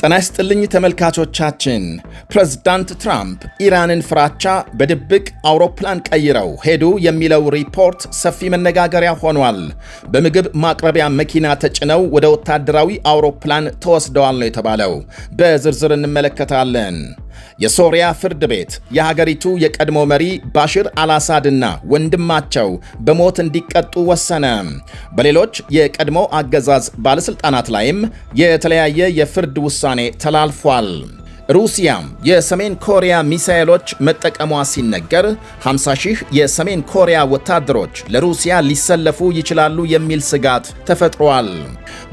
ጤና ይስጥልኝ ተመልካቾቻችን። ፕሬዝዳንት ትራምፕ ኢራንን ፍራቻ በድብቅ አውሮፕላን ቀይረው ሄዱ የሚለው ሪፖርት ሰፊ መነጋገሪያ ሆኗል። በምግብ ማቅረቢያ መኪና ተጭነው ወደ ወታደራዊ አውሮፕላን ተወስደዋል ነው የተባለው። በዝርዝር እንመለከታለን። የሶሪያ ፍርድ ቤት የሀገሪቱ የቀድሞ መሪ ባሽር አልአሳድና ወንድማቸው በሞት እንዲቀጡ ወሰነ። በሌሎች የቀድሞ አገዛዝ ባለስልጣናት ላይም የተለያየ የፍርድ ውሳኔ ተላልፏል። ሩሲያም የሰሜን ኮሪያ ሚሳኤሎች መጠቀሟ ሲነገር 50 ሺህ የሰሜን ኮሪያ ወታደሮች ለሩሲያ ሊሰለፉ ይችላሉ የሚል ስጋት ተፈጥሯል።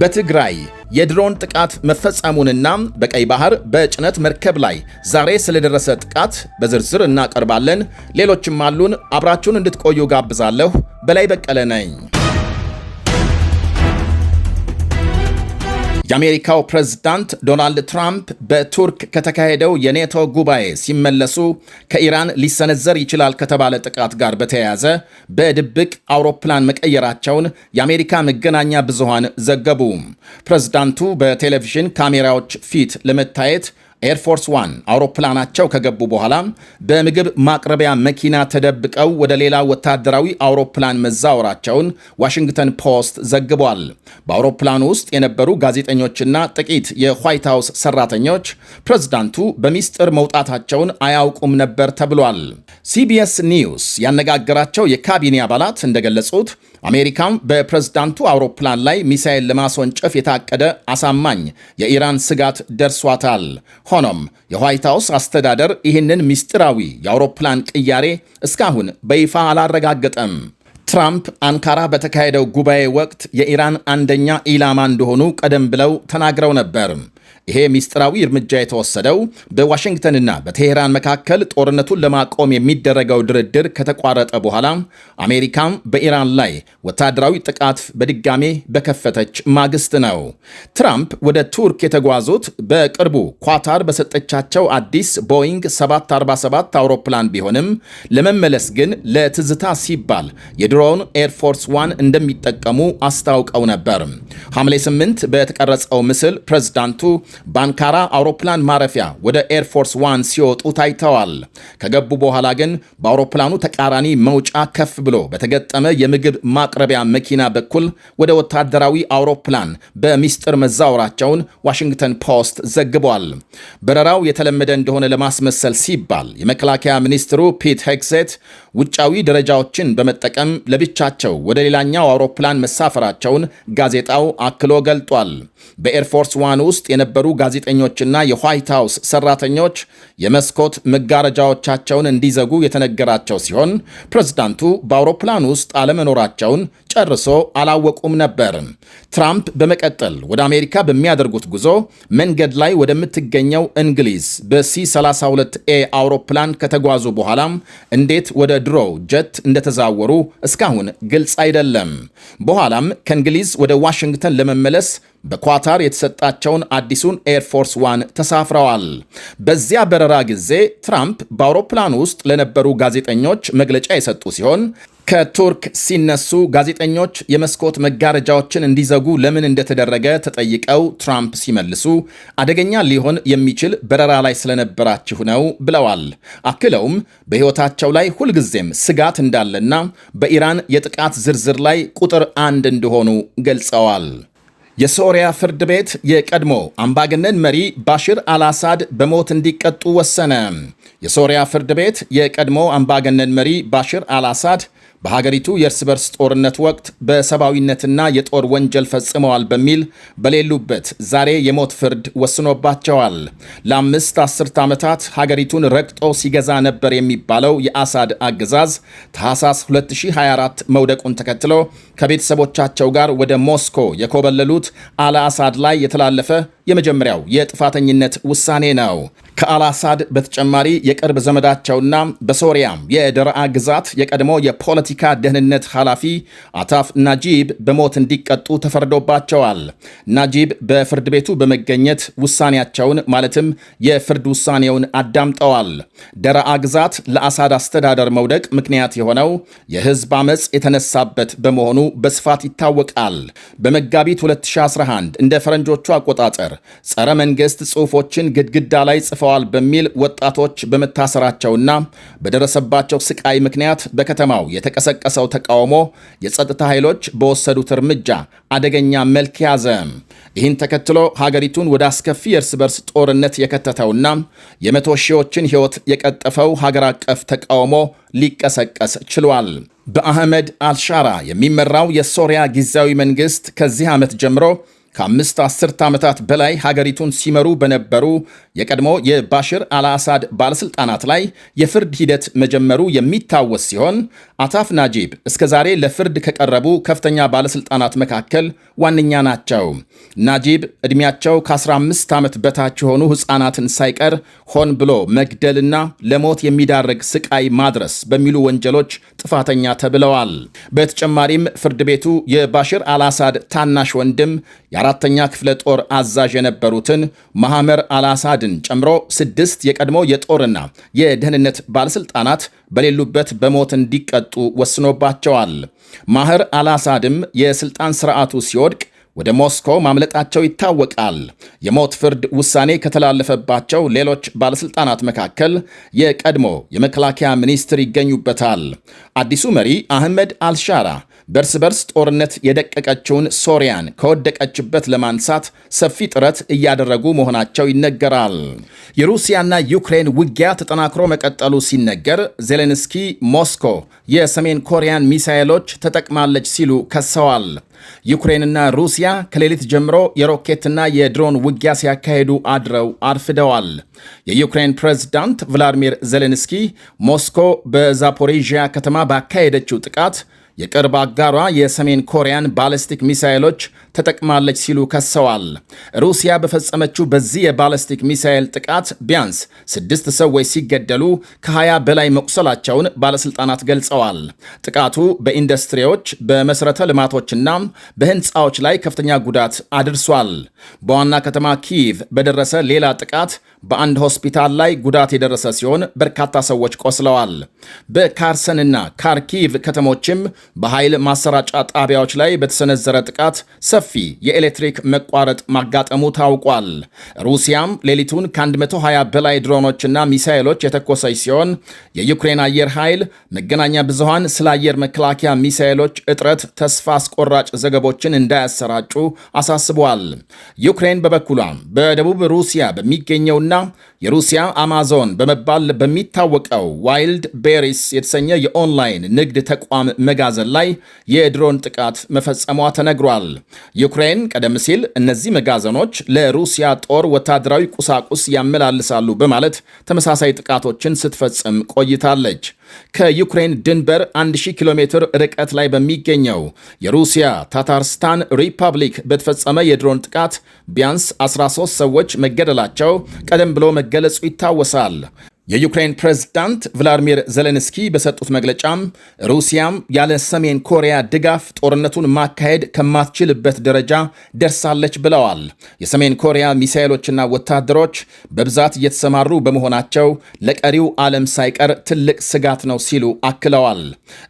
በትግራይ የድሮን ጥቃት መፈጸሙንና በቀይ ባህር በጭነት መርከብ ላይ ዛሬ ስለደረሰ ጥቃት በዝርዝር እናቀርባለን። ሌሎችም አሉን። አብራችሁን እንድትቆዩ ጋብዛለሁ። በላይ በቀለ ነኝ። የአሜሪካው ፕሬዝዳንት ዶናልድ ትራምፕ በቱርክ ከተካሄደው የኔቶ ጉባኤ ሲመለሱ ከኢራን ሊሰነዘር ይችላል ከተባለ ጥቃት ጋር በተያያዘ በድብቅ አውሮፕላን መቀየራቸውን የአሜሪካ መገናኛ ብዙሃን ዘገቡ። ፕሬዝዳንቱ በቴሌቪዥን ካሜራዎች ፊት ለመታየት ኤርፎርስ ዋን አውሮፕላናቸው ከገቡ በኋላ በምግብ ማቅረቢያ መኪና ተደብቀው ወደ ሌላ ወታደራዊ አውሮፕላን መዛወራቸውን ዋሽንግተን ፖስት ዘግቧል። በአውሮፕላኑ ውስጥ የነበሩ ጋዜጠኞችና ጥቂት የዋይት ሃውስ ሰራተኞች ፕሬዝዳንቱ በሚስጥር መውጣታቸውን አያውቁም ነበር ተብሏል። ሲቢኤስ ኒውስ ያነጋገራቸው የካቢኔ አባላት እንደገለጹት አሜሪካም በፕሬዝዳንቱ አውሮፕላን ላይ ሚሳኤል ለማስወንጨፍ የታቀደ አሳማኝ የኢራን ስጋት ደርሷታል። ሆኖም የዋይት ሃውስ አስተዳደር ይህንን ምስጢራዊ የአውሮፕላን ቅያሬ እስካሁን በይፋ አላረጋገጠም። ትራምፕ አንካራ በተካሄደው ጉባኤ ወቅት የኢራን አንደኛ ኢላማ እንደሆኑ ቀደም ብለው ተናግረው ነበር። ይሄ ምስጢራዊ እርምጃ የተወሰደው በዋሽንግተንና በቴሄራን መካከል ጦርነቱን ለማቆም የሚደረገው ድርድር ከተቋረጠ በኋላ አሜሪካም በኢራን ላይ ወታደራዊ ጥቃት በድጋሜ በከፈተች ማግስት ነው። ትራምፕ ወደ ቱርክ የተጓዙት በቅርቡ ኳታር በሰጠቻቸው አዲስ ቦይንግ 747 አውሮፕላን ቢሆንም ለመመለስ ግን ለትዝታ ሲባል የድሮውን ኤርፎርስ ዋን እንደሚጠቀሙ አስታውቀው ነበር። ሐምሌ 8 በተቀረጸው ምስል ፕሬዝዳንቱ በአንካራ አውሮፕላን ማረፊያ ወደ ኤርፎርስ ዋን ሲወጡ ታይተዋል። ከገቡ በኋላ ግን በአውሮፕላኑ ተቃራኒ መውጫ ከፍ ብሎ በተገጠመ የምግብ ማቅረቢያ መኪና በኩል ወደ ወታደራዊ አውሮፕላን በሚስጥር መዛወራቸውን ዋሽንግተን ፖስት ዘግቧል። በረራው የተለመደ እንደሆነ ለማስመሰል ሲባል የመከላከያ ሚኒስትሩ ፒት ሄግሴት ውጫዊ ደረጃዎችን በመጠቀም ለብቻቸው ወደ ሌላኛው አውሮፕላን መሳፈራቸውን ጋዜጣው አክሎ ገልጧል። በኤርፎርስ ዋን ውስጥ የነበሩ ጋዜጠኞችና የዋይት ሃውስ ሰራተኞች የመስኮት መጋረጃዎቻቸውን እንዲዘጉ የተነገራቸው ሲሆን ፕሬዝዳንቱ በአውሮፕላን ውስጥ አለመኖራቸውን ጨርሶ አላወቁም ነበር። ትራምፕ በመቀጠል ወደ አሜሪካ በሚያደርጉት ጉዞ መንገድ ላይ ወደምትገኘው እንግሊዝ በC-32A አውሮፕላን ከተጓዙ በኋላም እንዴት ወደ ድሮው ጀት እንደተዛወሩ እስካሁን ግልጽ አይደለም። በኋላም ከእንግሊዝ ወደ ዋሽንግተን ለመመለስ በኳታር የተሰጣቸውን አዲሱን ኤርፎርስ ዋን ተሳፍረዋል። በዚያ በረራ ጊዜ ትራምፕ በአውሮፕላን ውስጥ ለነበሩ ጋዜጠኞች መግለጫ የሰጡ ሲሆን ከቱርክ ሲነሱ ጋዜጠኞች የመስኮት መጋረጃዎችን እንዲዘጉ ለምን እንደተደረገ ተጠይቀው ትራምፕ ሲመልሱ አደገኛ ሊሆን የሚችል በረራ ላይ ስለነበራችሁ ነው ብለዋል። አክለውም በሕይወታቸው ላይ ሁልጊዜም ስጋት እንዳለና በኢራን የጥቃት ዝርዝር ላይ ቁጥር 1 እንደሆኑ ገልጸዋል። የሶሪያ ፍርድ ቤት የቀድሞ አምባገነን መሪ ባሽር አልአሳድ በሞት እንዲቀጡ ወሰነ። የሶሪያ ፍርድ ቤት የቀድሞ አምባገነን መሪ ባሽር አልአሳድ በሀገሪቱ የእርስ በርስ ጦርነት ወቅት በሰብአዊነትና የጦር ወንጀል ፈጽመዋል በሚል በሌሉበት ዛሬ የሞት ፍርድ ወስኖባቸዋል። ለ5 አስርት ዓመታት ሀገሪቱን ረግጦ ሲገዛ ነበር የሚባለው የአሳድ አገዛዝ ታህሳስ 2024 መውደቁን ተከትሎ ከቤተሰቦቻቸው ጋር ወደ ሞስኮ የኮበለሉት አልአሳድ ላይ የተላለፈ የመጀመሪያው የጥፋተኝነት ውሳኔ ነው። ከአልአሳድ በተጨማሪ የቅርብ ዘመዳቸውና በሶሪያም የደረአ ግዛት የቀድሞ የፖለቲካ ደህንነት ኃላፊ አታፍ ናጂብ በሞት እንዲቀጡ ተፈርዶባቸዋል። ናጂብ በፍርድ ቤቱ በመገኘት ውሳኔያቸውን ማለትም የፍርድ ውሳኔውን አዳምጠዋል። ደረአ ግዛት ለአሳድ አስተዳደር መውደቅ ምክንያት የሆነው የህዝብ አመፅ የተነሳበት በመሆኑ በስፋት ይታወቃል። በመጋቢት 2011 እንደ ፈረንጆቹ አቆጣጠር ጸረ መንግስት ጽሑፎችን ግድግዳ ላይ ጽፈዋል በሚል ወጣቶች በመታሰራቸውና በደረሰባቸው ስቃይ ምክንያት በከተማው የተቀሰቀሰው ተቃውሞ የጸጥታ ኃይሎች በወሰዱት እርምጃ አደገኛ መልክ ያዘ። ይህን ተከትሎ ሀገሪቱን ወደ አስከፊ የእርስ በርስ ጦርነት የከተተውና የመቶ ሺዎችን ሕይወት የቀጠፈው ሀገር አቀፍ ተቃውሞ ሊቀሰቀስ ችሏል። በአህመድ አልሻራ የሚመራው የሶሪያ ጊዜያዊ መንግሥት ከዚህ ዓመት ጀምሮ ከ5 አስርት ዓመታት በላይ ሀገሪቱን ሲመሩ በነበሩ የቀድሞ የባሽር አልአሳድ ባለሥልጣናት ላይ የፍርድ ሂደት መጀመሩ የሚታወስ ሲሆን አታፍ ናጂብ እስከ ዛሬ ለፍርድ ከቀረቡ ከፍተኛ ባለሥልጣናት መካከል ዋነኛ ናቸው። ናጂብ ዕድሜያቸው ከ15 ዓመት በታች የሆኑ ሕፃናትን ሳይቀር ሆን ብሎ መግደልና ለሞት የሚዳረግ ስቃይ ማድረስ በሚሉ ወንጀሎች ጥፋተኛ ተብለዋል። በተጨማሪም ፍርድ ቤቱ የባሽር አልአሳድ ታናሽ ወንድም የአራተኛ ክፍለ ጦር አዛዥ የነበሩትን መሐመር አልአሳድን ጨምሮ 6 የቀድሞ የጦርና የደህንነት ባለሥልጣናት በሌሉበት በሞት እንዲቀጡ ወስኖባቸዋል። ማህር አልአሳድም የሥልጣን ሥርዓቱ ሲወድቅ ወደ ሞስኮ ማምለጣቸው ይታወቃል። የሞት ፍርድ ውሳኔ ከተላለፈባቸው ሌሎች ባለሥልጣናት መካከል የቀድሞ የመከላከያ ሚኒስትር ይገኙበታል። አዲሱ መሪ አህመድ አልሻራ በእርስ በርስ ጦርነት የደቀቀችውን ሶሪያን ከወደቀችበት ለማንሳት ሰፊ ጥረት እያደረጉ መሆናቸው ይነገራል። የሩሲያና ዩክሬን ውጊያ ተጠናክሮ መቀጠሉ ሲነገር ዜሌንስኪ ሞስኮ የሰሜን ኮሪያን ሚሳኤሎች ተጠቅማለች ሲሉ ከሰዋል። ዩክሬንና ሩሲያ ከሌሊት ጀምሮ የሮኬትና የድሮን ውጊያ ሲያካሄዱ አድረው አርፍደዋል። የዩክሬን ፕሬዝዳንት ቭላዲሚር ዜሌንስኪ ሞስኮ በዛፖሪዥያ ከተማ ባካሄደችው ጥቃት የቅርብ አጋሯ የሰሜን ኮሪያን ባለስቲክ ሚሳኤሎች ተጠቅማለች ሲሉ ከሰዋል። ሩሲያ በፈጸመችው በዚህ የባለስቲክ ሚሳኤል ጥቃት ቢያንስ 6 ሰዎች ሲገደሉ ከ20 በላይ መቁሰላቸውን ባለሥልጣናት ገልጸዋል። ጥቃቱ በኢንዱስትሪዎች፣ በመሠረተ ልማቶችና በሕንፃዎች ላይ ከፍተኛ ጉዳት አድርሷል። በዋና ከተማ ኪየቭ በደረሰ ሌላ ጥቃት በአንድ ሆስፒታል ላይ ጉዳት የደረሰ ሲሆን በርካታ ሰዎች ቆስለዋል። በካርሰንና ካርኪቭ ከተሞችም በኃይል ማሰራጫ ጣቢያዎች ላይ በተሰነዘረ ጥቃት ሰፊ የኤሌክትሪክ መቋረጥ ማጋጠሙ ታውቋል። ሩሲያም ሌሊቱን ከ120 በላይ ድሮኖችና ሚሳኤሎች የተኮሰች ሲሆን የዩክሬን አየር ኃይል መገናኛ ብዙሃን ስለ አየር መከላከያ ሚሳኤሎች እጥረት ተስፋ አስቆራጭ ዘገቦችን እንዳያሰራጩ አሳስቧል። ዩክሬን በበኩሏም በደቡብ ሩሲያ በሚገኘውና የሩሲያ አማዞን በመባል በሚታወቀው ዋይልድ ቤሪስ የተሰኘ የኦንላይን ንግድ ተቋም መጋዘን ላይ የድሮን ጥቃት መፈጸሟ ተነግሯል። ዩክሬን ቀደም ሲል እነዚህ መጋዘኖች ለሩሲያ ጦር ወታደራዊ ቁሳቁስ ያመላልሳሉ በማለት ተመሳሳይ ጥቃቶችን ስትፈጽም ቆይታለች። ከዩክሬን ድንበር 1000 ኪሎ ሜትር ርቀት ላይ በሚገኘው የሩሲያ ታታርስታን ሪፐብሊክ በተፈጸመ የድሮን ጥቃት ቢያንስ 13 ሰዎች መገደላቸው ቀደም ብሎ መገለጹ ይታወሳል። የዩክሬን ፕሬዝዳንት ቭላዲሚር ዜሌንስኪ በሰጡት መግለጫም ሩሲያም ያለ ሰሜን ኮሪያ ድጋፍ ጦርነቱን ማካሄድ ከማትችልበት ደረጃ ደርሳለች ብለዋል። የሰሜን ኮሪያ ሚሳኤሎችና ወታደሮች በብዛት እየተሰማሩ በመሆናቸው ለቀሪው ዓለም ሳይቀር ትልቅ ስጋት ነው ሲሉ አክለዋል።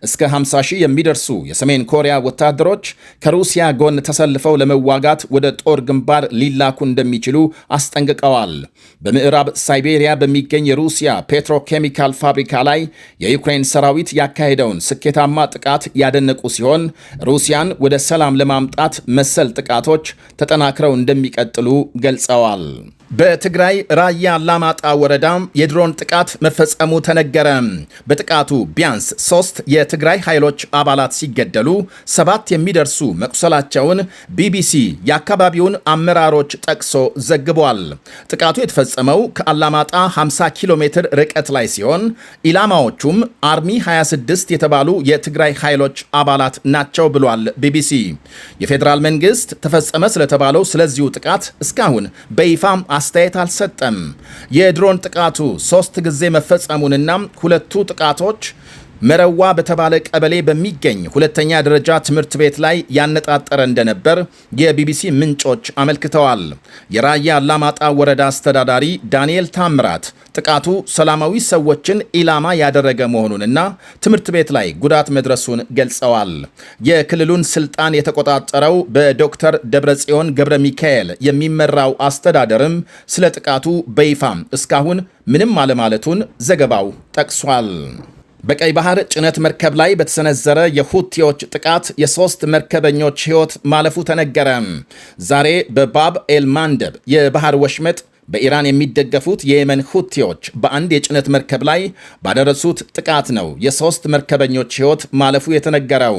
እስከ 50 ሺህ የሚደርሱ የሰሜን ኮሪያ ወታደሮች ከሩሲያ ጎን ተሰልፈው ለመዋጋት ወደ ጦር ግንባር ሊላኩ እንደሚችሉ አስጠንቅቀዋል። በምዕራብ ሳይቤሪያ በሚገኝ የሩሲያ ፔትሮኬሚካል ፋብሪካ ላይ የዩክሬን ሰራዊት ያካሄደውን ስኬታማ ጥቃት ያደነቁ ሲሆን ሩሲያን ወደ ሰላም ለማምጣት መሰል ጥቃቶች ተጠናክረው እንደሚቀጥሉ ገልጸዋል። በትግራይ ራያ አላማጣ ወረዳ የድሮን ጥቃት መፈጸሙ ተነገረ። በጥቃቱ ቢያንስ 3 የትግራይ ኃይሎች አባላት ሲገደሉ 7 የሚደርሱ መቁሰላቸውን ቢቢሲ የአካባቢውን አመራሮች ጠቅሶ ዘግቧል። ጥቃቱ የተፈጸመው ከአላማጣ 50 ኪሎ ሜትር ርቀት ላይ ሲሆን ኢላማዎቹም አርሚ 26 የተባሉ የትግራይ ኃይሎች አባላት ናቸው ብሏል ቢቢሲ። የፌዴራል መንግስት ተፈጸመ ስለተባለው ስለዚሁ ጥቃት እስካሁን በይፋም አስተያየት አልሰጠም። የድሮን ጥቃቱ 3 ጊዜ መፈጸሙንና 2ቱ ጥቃቶች መረዋ በተባለ ቀበሌ በሚገኝ ሁለተኛ ደረጃ ትምህርት ቤት ላይ ያነጣጠረ እንደነበር የቢቢሲ ምንጮች አመልክተዋል። የራያ አላማጣ ወረዳ አስተዳዳሪ ዳንኤል ታምራት ጥቃቱ ሰላማዊ ሰዎችን ኢላማ ያደረገ መሆኑንና ትምህርት ቤት ላይ ጉዳት መድረሱን ገልጸዋል። የክልሉን ስልጣን የተቆጣጠረው በዶክተር ደብረጽዮን ገብረ ሚካኤል የሚመራው አስተዳደርም ስለ ጥቃቱ በይፋም እስካሁን ምንም አለማለቱን ዘገባው ጠቅሷል። በቀይ ባህር ጭነት መርከብ ላይ በተሰነዘረ የሁቲዎች ጥቃት የሶስት መርከበኞች ሕይወት ማለፉ ተነገረ። ዛሬ በባብ ኤል ማንደብ የባህር ወሽመጥ በኢራን የሚደገፉት የየመን ሁቲዎች በአንድ የጭነት መርከብ ላይ ባደረሱት ጥቃት ነው የሶስት መርከበኞች ሕይወት ማለፉ የተነገረው።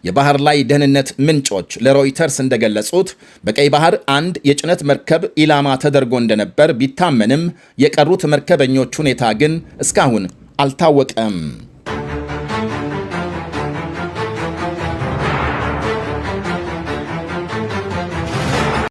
የባህር ላይ ደህንነት ምንጮች ለሮይተርስ እንደገለጹት በቀይ ባህር አንድ የጭነት መርከብ ኢላማ ተደርጎ እንደነበር ቢታመንም የቀሩት መርከበኞች ሁኔታ ግን እስካሁን አልታወቀም።